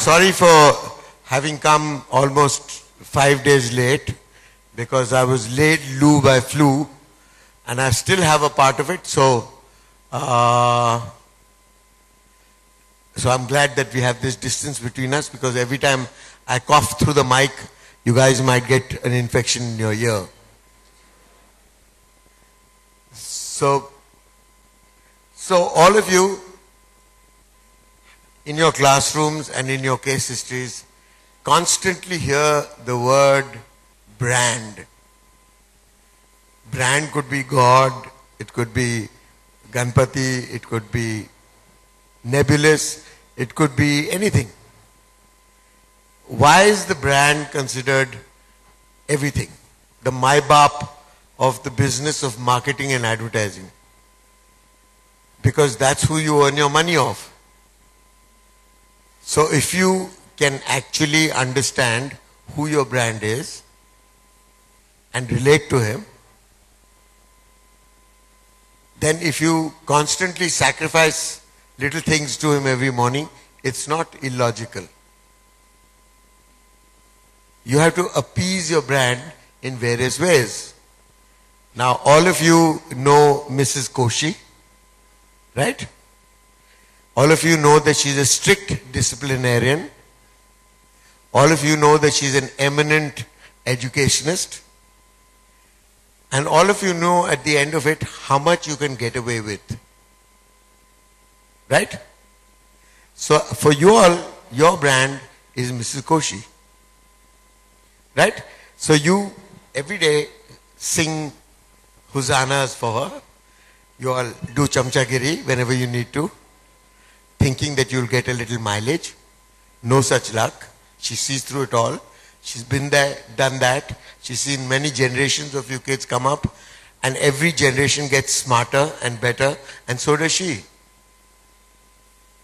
sorry for having come almost 5 days late because I was laid low by flu and I still have a part of it. So I'm glad that we have this distance between us because every time I cough through the mic, you guys might get an infection in your ear. So all of you in your classrooms and in your case histories constantly hear the word brand. Brand could be God, it could be Ganpati, it could be nebulous, it could be anything. Why is the brand considered everything? The Maibap of the business of marketing and advertising. Because that's who you earn your money off. So if you can actually understand who your brand is and relate to him, then if you constantly sacrifice little things to him every morning, it's not illogical. You have to appease your brand in various ways. Now all of you know Mrs. Koshi, right? All of you know that she's a strict disciplinarian. All of you know that she's an eminent educationist. And all of you know at the end of it how much you can get away with. Right? So for you all, your brand is Mrs. Koshi. Right? So you every day sing hosannas for her. You all do chamchagiri whenever you need to, thinking that you'll get a little mileage. No such luck. She sees through it all. She's been there, done that. She's seen many generations of you kids come up, and every generation gets smarter and better, and so does she.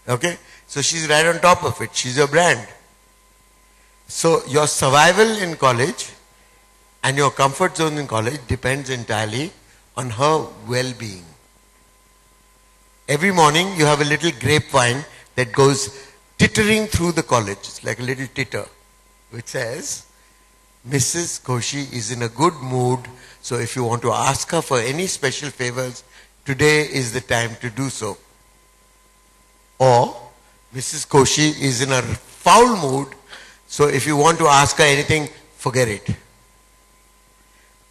Okay? So she's right on top of it. She's your brand. So your survival in college and your comfort zone in college depends entirely on her well-being. Every morning you have a little grapevine that goes tittering through the college. It's like a little titter which says, Mrs. Koshi is in a good mood, so if you want to ask her for any special favors, today is the time to do so. Or, Mrs. Koshi is in a foul mood, so if you want to ask her anything, forget it.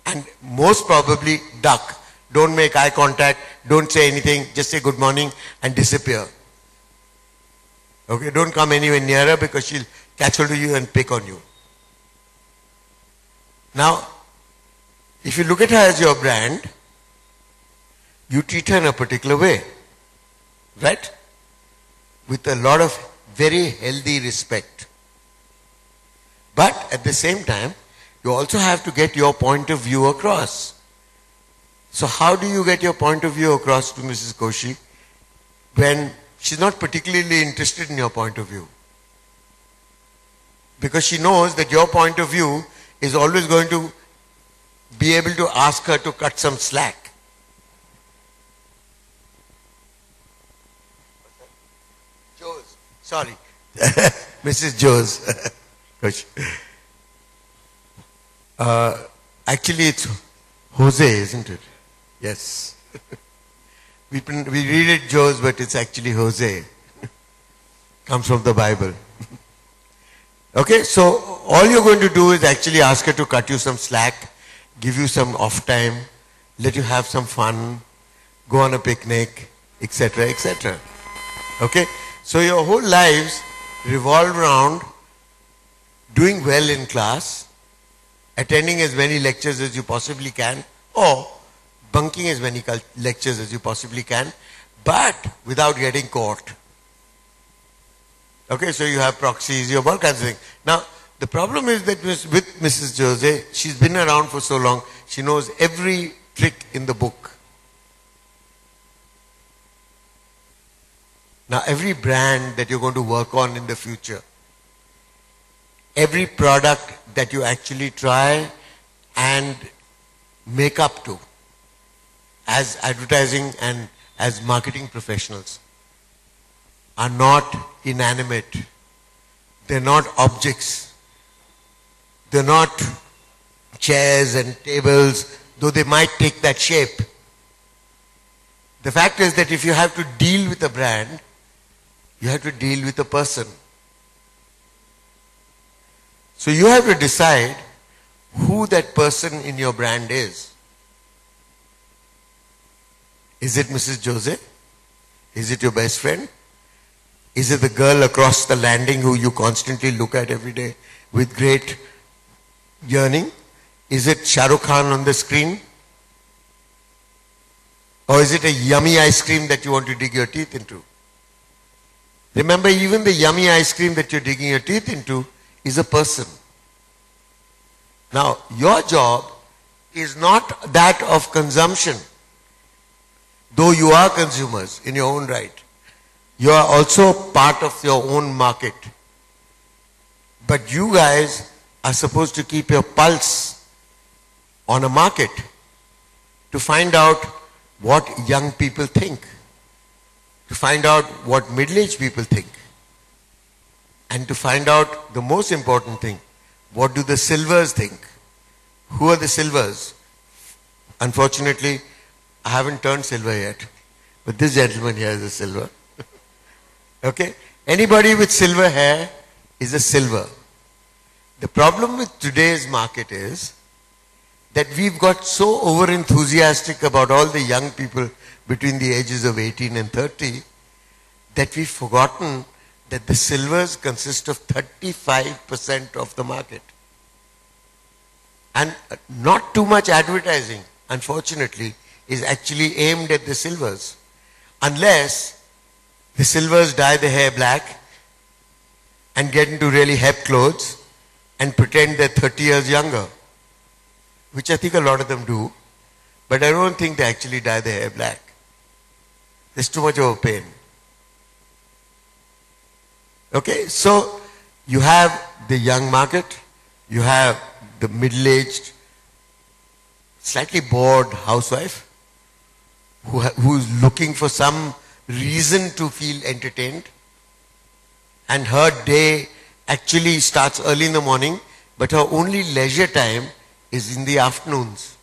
And most probably duck. Don't make eye contact, don't say anything, just say good morning and disappear. Okay, don't come anywhere near her because she'll catch hold of you and pick on you. Now, if you look at her as your brand, you treat her in a particular way, right? With a lot of very healthy respect. But at the same time, you also have to get your point of view across. So how do you get your point of view across to Mrs. Koshi when she's not particularly interested in your point of view? Because she knows that your point of view is always going to be able to ask her to cut some slack. Joe's, sorry, Mrs. Joe's. Actually it's Jose, isn't it? Yes. We read it Joe's, but it's actually Jose. Comes from the Bible. Okay, so all you're going to do is actually ask her to cut you some slack, give you some off time, let you have some fun, go on a picnic, etc., etc. Okay, so your whole lives revolve around doing well in class, attending as many lectures as you possibly can, or bunking as many lectures as you possibly can, but without getting caught. Okay, so you have proxies, you have all kinds of things. Now, the problem is that with Mrs. Jose, she's been around for so long, she knows every trick in the book. Now, every brand that you're going to work on in the future, every product that you actually try and make up to as advertising and as marketing professionals are not inanimate. They're not objects. They're not chairs and tables, though they might take that shape. The fact is that if you have to deal with a brand, you have to deal with a person. So you have to decide who that person in your brand is. Is it Mrs. Jose? Is it your best friend? Is it the girl across the landing who you constantly look at every day with great yearning? Is it Shah Rukh Khan on the screen? Or is it a yummy ice cream that you want to dig your teeth into? Remember, even the yummy ice cream that you're digging your teeth into is a person. Now, your job is not that of consumption. Though you are consumers in your own right, you are also part of your own market. But you guys are supposed to keep your pulse on a market to find out what young people think, to find out what middle-aged people think, and to find out the most important thing, what do the silvers think? Who are the silvers? Unfortunately, I haven't turned silver yet, but this gentleman here is a silver. Okay? Anybody with silver hair is a silver. The problem with today's market is that we've got so over-enthusiastic about all the young people between the ages of 18 and 30 that we've forgotten that the silvers consist of 35% of the market. And not too much advertising, unfortunately, is actually aimed at the silvers. Unless the silvers dye the hair black and get into really hep clothes and pretend they're 30 years younger, which I think a lot of them do, but I don't think they actually dye their hair black. There's too much of a pain. Okay, so you have the young market, you have the middle-aged, slightly bored housewife who's looking for some reason to feel entertained, and her day actually starts early in the morning, but her only leisure time is in the afternoons,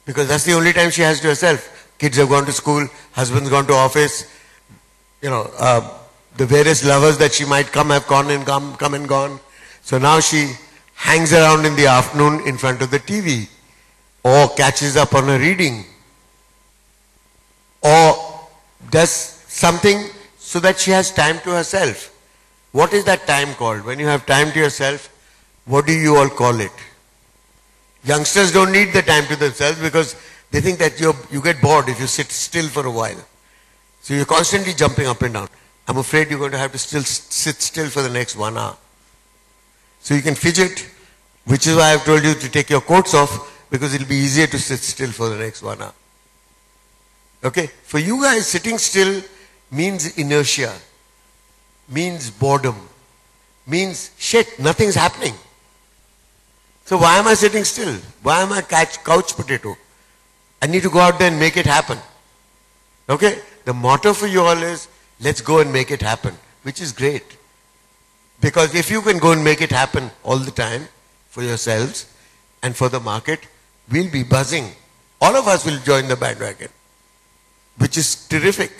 because that's the only time she has to herself. Kids have gone to school, husband's gone to office, the various lovers that she might come have come and gone. So now she hangs around in the afternoon in front of the TV, or catches up on her reading, or does something so that she has time to herself. What is that time called? When you have time to yourself, what do you all call it? Youngsters don't need the time to themselves because they think that you get bored if you sit still for a while. So you're constantly jumping up and down. I'm afraid you're going to have to still sit still for the next 1 hour. So you can fidget, which is why I've told you to take your coats off, because it'll be easier to sit still for the next 1 hour. Okay? For you guys, sitting still means inertia, means boredom, means shit, nothing's happening. So why am I sitting still? Why am I couch potato? I need to go out there and make it happen. Okay? The motto for you all is, let's go and make it happen, which is great. Because if you can go and make it happen all the time for yourselves and for the market, we'll be buzzing. All of us will join the bandwagon, which is terrific.